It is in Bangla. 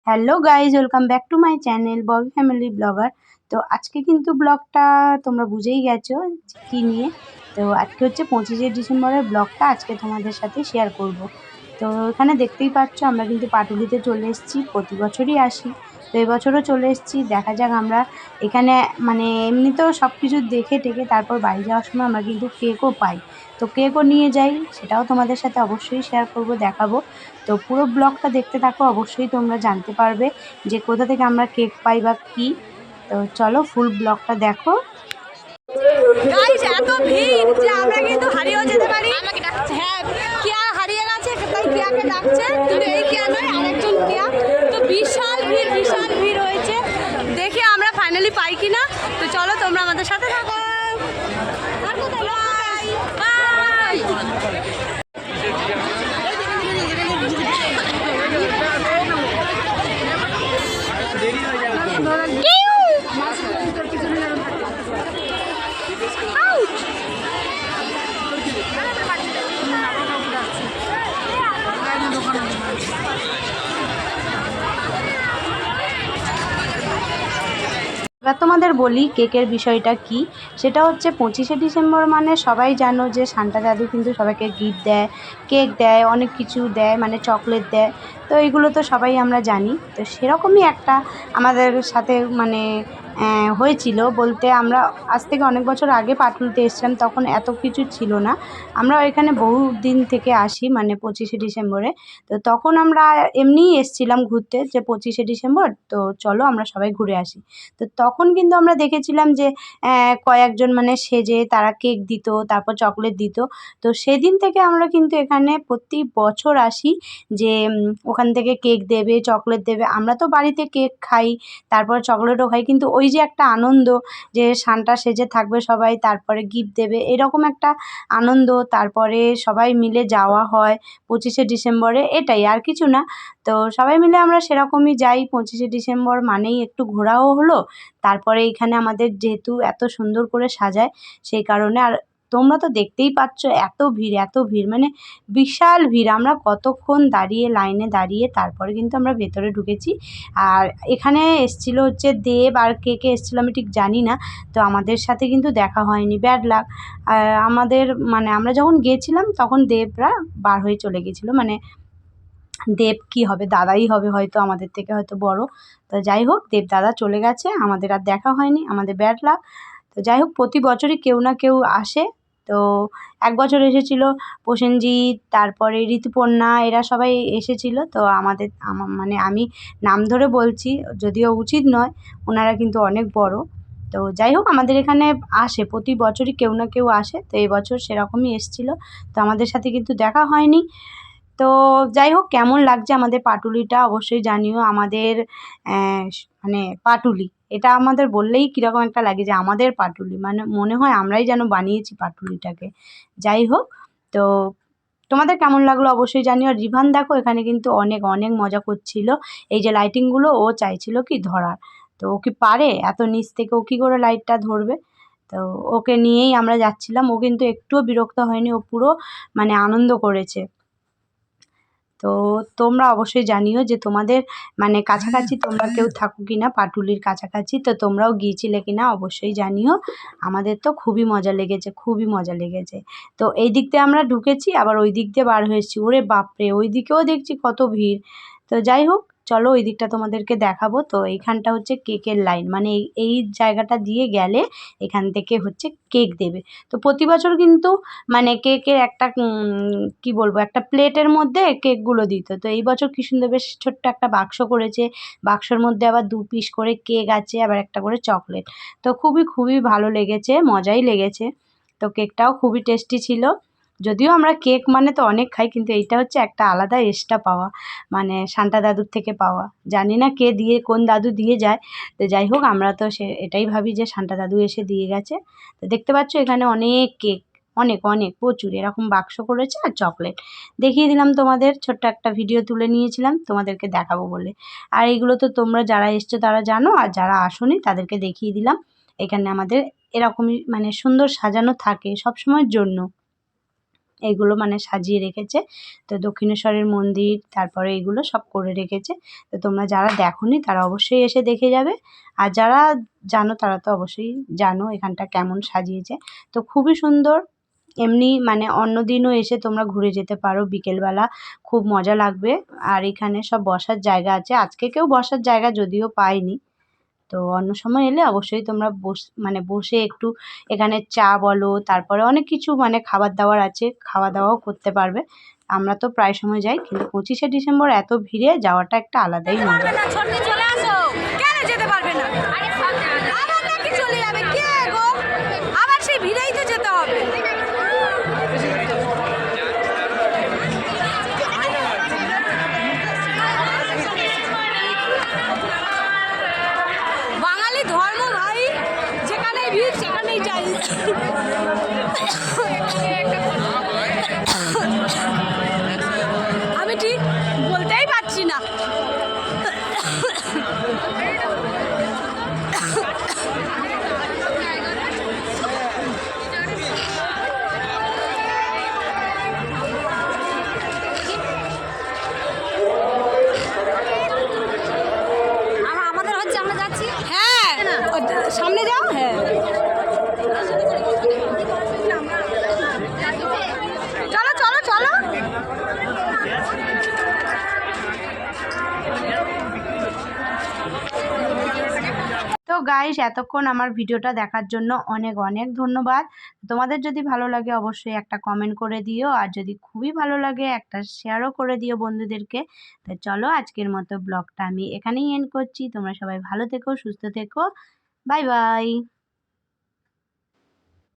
Hello guys, welcome back to my channel Bobby family blogger. তো আজকে কিন্তু ব্লগটা তোমরা বুঝেই গেছো কি নিয়ে। তো আজকে হচ্ছে 25শে ডিসেম্বরের ব্লগটা আজকে তোমাদের সাথে শেয়ার করব। তো এখানে দেখতেই পাচ্ছ আমরা কিন্তু পাটুলিতে চলে এসেছি, প্রতি বছরই আসি। তো এবছরও চলে এসেছি, দেখা যাক আমরা এখানে মানে এমনিতেও সব কিছু দেখে টেকে তারপর বাড়ি যাওয়ার সময় আমরা কিন্তু কেকও পাই। তো কেকও নিয়ে যাই, সেটাও তোমাদের সাথে অবশ্যই শেয়ার করব, দেখাবো। তো পুরো ব্লগটা দেখতে থাকো, অবশ্যই তোমরা জানতে পারবে যে কোথা থেকে আমরা কেক পাই বা কী। তো চলো ফুল ব্লগটা দেখো। গাইস এত ভিড় যে আমরা কিন্তু হারিয়েও যেতে পারি। হ্যাঁ, কিয়া হারিয়ে গেছে তাই কিয়াকে ডাকছে, কিন্তু এই কিয়া নয় আরেকজন কিয়া। তো বিশাল ভিড় হয়েছে, দেখি আমরা ফাইনালি পাই কিনা। তো চলো তোমরা আমাদের সাথে থাকো। আর কোথায় বাই বাই। এবার তোমাদের বলি কেকের বিষয়টা কি। সেটা হচ্ছে 25শে ডিসেম্বর মানে সবাই জানো যে সান্টা দাদু কিন্তু সবাইকে গিফট দেয়, কেক দেয়, অনেক কিছু দেয়, মানে চকলেট দেয়। তো এইগুলো তো সবাই আমরা জানি। তো সেরকমই একটা আমাদের সাথে মানে হয়েছিল বলতে, আমরা আজ থেকে অনেক বছর আগে পাটুলিতে এসেছিলাম, তখন এত কিছু ছিল না। আমরা এখানে বহু দিন থেকে আসি, মানে 25শে ডিসেম্বরে। তো তখন আমরা এমনিই এসেছিলাম ঘুরতে, যে 25শে ডিসেম্বর তো চলো আমরা সবাই ঘুরে আসি। তো তখন কিন্তু আমরা দেখেছিলাম যে কয়েকজন মানে সেজে তারা কেক দিত, তারপর চকলেট দিত। তো সেদিন থেকে আমরা কিন্তু এখানে প্রতি বছর আসি, যে ওখান থেকে কেক দেবে, চকলেট দেবে। আমরা তো বাড়িতে কেক খাই, তারপর চকলেটও খাই, কিন্তু ওই যে একটা আনন্দ যে সান্টা সেজে থাকবে সবাই, তারপরে গিফট দেবে, এরকম একটা আনন্দ। তারপরে সবাই মিলে যাওয়া হয় 25শে ডিসেম্বরে, এটাই আর কিছু না। তো সবাই মিলে আমরা সেরকমই যাই, 25শে ডিসেম্বর মানেই একটু ঘোরাও হলো। তারপরে এখানে আমাদের যেহেতু এত সুন্দর করে সাজায়, সেই কারণে। আর তোমরা তো দেখতেই পাচ্ছ এত ভিড় মানে বিশাল ভিড়। আমরা কতক্ষণ দাঁড়িয়ে লাইনে দাঁড়িয়ে তারপরে কিন্তু আমরা ভেতরে ঢুকেছি। আর এখানে এসছিল হচ্ছে দেব, আর কে কে এসছিল আমি ঠিক জানি না। তো আমাদের সাথে কিন্তু দেখা হয়নি, ব্যাড লাক। আমাদের মানে আমরা যখন গিয়েছিলাম তখন দেবরা বার হয়ে চলে গেছিলো, মানে দেব কি হবে, দাদাই হবে হয়তো, আমাদের থেকে হয়তো বড়। তো যাই হোক, দেব দাদা চলে গেছে, আমাদের আর দেখা হয়নি, আমাদের ব্যাড লাক। তো যাই হোক, প্রতি বছরই কেউ না কেউ আসে। তো এক বছর এসেছিল প্রসেনজিৎ, তারপরে ঋতুপর্ণা, এরা সবাই এসেছিল। তো আমাদের মানে আমি নাম ধরে বলছি, যদিও উচিত নয়, ওনারা কিন্তু অনেক বড়। তো যাই হোক, আমাদের এখানে আসে প্রতি বছরই কেউ না কেউ আসে। তো এই বছর সেরকমই এসেছিল, তো আমাদের সাথে কিন্তু দেখা হয়নি। তো যাই হোক, কেমন লাগছে আমাদের পাটুলিটা অবশ্যই জানিও। আমাদের মানে পাটুলি, এটা আমাদের বললেই কীরকম একটা লাগে যে আমাদের পাটুলি, মানে মনে হয় আমরাই যেন বানিয়েছি পাটুলিটাকে। যাই হোক, তো তোমাদের কেমন লাগলো অবশ্যই জানিও। আর রিভান দেখো এখানে কিন্তু অনেক অনেক মজা করছিল, এই যে লাইটিংগুলো ও চাইছিল কি ধরার। তো ও কি পারে, এত নিচ থেকে ও কী করে লাইটটা ধরবে। তো ওকে নিয়েই আমরা যাচ্ছিলাম, ও কিন্তু একটুও বিরক্ত হয়নি, ও পুরো মানে আনন্দ করেছে। তো তোমরা অবশ্যই জানিও যে তোমাদের মানে কাছাকাছি তোমরা কেউ থাকো কি না পাটুলির কাছাকাছি, তো তোমরাও গিয়েছিলে কি না অবশ্যই জানিও। আমাদের তো খুবই মজা লেগেছে, খুবই মজা লেগেছে। তো এই দিক দিয়ে আমরা ঢুকেছি, আবার ওই দিক দিয়ে বার হয়েছি। ওরে বাপরে, ওই দিকেও দেখছি কত ভিড়। তো যাই হোক, চলো ওই দিকটা তোমাদেরকে দেখাবো। তো এইখানটা হচ্ছে কেকের লাইন, মানে এই জায়গাটা দিয়ে গেলে এখান থেকে হচ্ছে কেক দেবে। তো প্রতি বছর কিন্তু মানে কেকের একটা কি বলবো, একটা প্লেটের মধ্যে কেকগুলো দিত। তো এই বছর কি সুন্দর বেশ ছোট্ট একটা বাক্স করেছে, বাক্সর মধ্যে আবার 2 পিস করে কেক আছে, আবার একটা করে চকলেট। তো খুবই ভালো লেগেছে, মজাই লেগেছে। তো কেকটাও খুবই টেস্টি ছিল। যদিও আমরা কেক মানে তো অনেক খাই, কিন্তু এইটা হচ্ছে একটা আলাদা এক্সট্রা পাওয়া, মানে সান্টা দাদুর থেকে পাওয়া। জানি না কে দিয়ে, কোন দাদু দিয়ে যায়। তো যাই হোক, আমরা তো এটাই ভাবি যে সান্টা দাদু এসে দিয়ে গেছে। তো দেখতে পাচ্ছ এখানে অনেক কেক, অনেক প্রচুর এরকম বাক্স করেছে, আর চকলেট দেখিয়ে দিলাম তোমাদের। ছোট্ট একটা ভিডিও তুলে নিয়েছিলাম তোমাদেরকে দেখাবো বলে। আর এইগুলো তো তোমরা যারা এসছো তারা জানো, আর যারা আসোনি তাদেরকে দেখিয়ে দিলাম। এখানে আমাদের এরকমই মানে সুন্দর সাজানো থাকে সব সময়ের জন্য। এইগুলো মানে সাজিয়ে রেখেছে। তো দক্ষিণেশ্বরের মন্দির তারপরে এগুলো সব করে রেখেছে। তো তোমরা যারা দেখোনি তারা অবশ্যই এসে দেখে যাবে, আর যারা জানো তারা তো অবশ্যই জানো এখানটা কেমন সাজিয়েছে। তো খুবই সুন্দর। এমনি মানে অন্য দিনও এসে তোমরা ঘুরে যেতে পারো বিকেলবেলা, খুব মজা লাগবে। আর এখানে সব বসার জায়গা আছে, আজকে কেউ বসার জায়গা যদিও পায়নি, তো অন্য সময় এলে অবশ্যই তোমরা মানে বসে একটু এখানে চা বলো তারপরে অনেক কিছু মানে খাবার দাবার আছে, খাওয়া দাওয়াও করতে পারবে। আমরা তো প্রায় সময় যাই, কিন্তু 25শে ডিসেম্বর এত ভিড়ে যাওয়াটা একটা আলাদাই মজা। ছোট্ট চলে আসো, কেন যেতে পারবে না? আবার নাকি চলে যাবে কে গো? আবার সেই ভিড়েই তো যেতে হবে। বাঙালি ধর্ম ভাই, যেখানেই ভিড় সেখানেই যাই। আমি ঠিক বলতেই পারছি না। আমাদের হচ্ছে, আমরা যাচ্ছি। হ্যাঁ, সামনে যাও। হ্যাঁ, চলো চলো চলো। তো গাইস, এতক্ষণ আমার ভিডিওটা দেখার জন্য অনেক অনেক ধন্যবাদ। তোমাদের যদি ভালো লাগে অবশ্যই একটা কমেন্ট করে দিও, আর যদি খুবই ভালো লাগে একটা শেয়ারও করে দিও বন্ধুদেরকে। তো চলো আজকের মতো ব্লগটা আমি এখানেই এন্ড করছি। তোমরা সবাই ভালো থেকো, সুস্থ থেকো। Bye bye.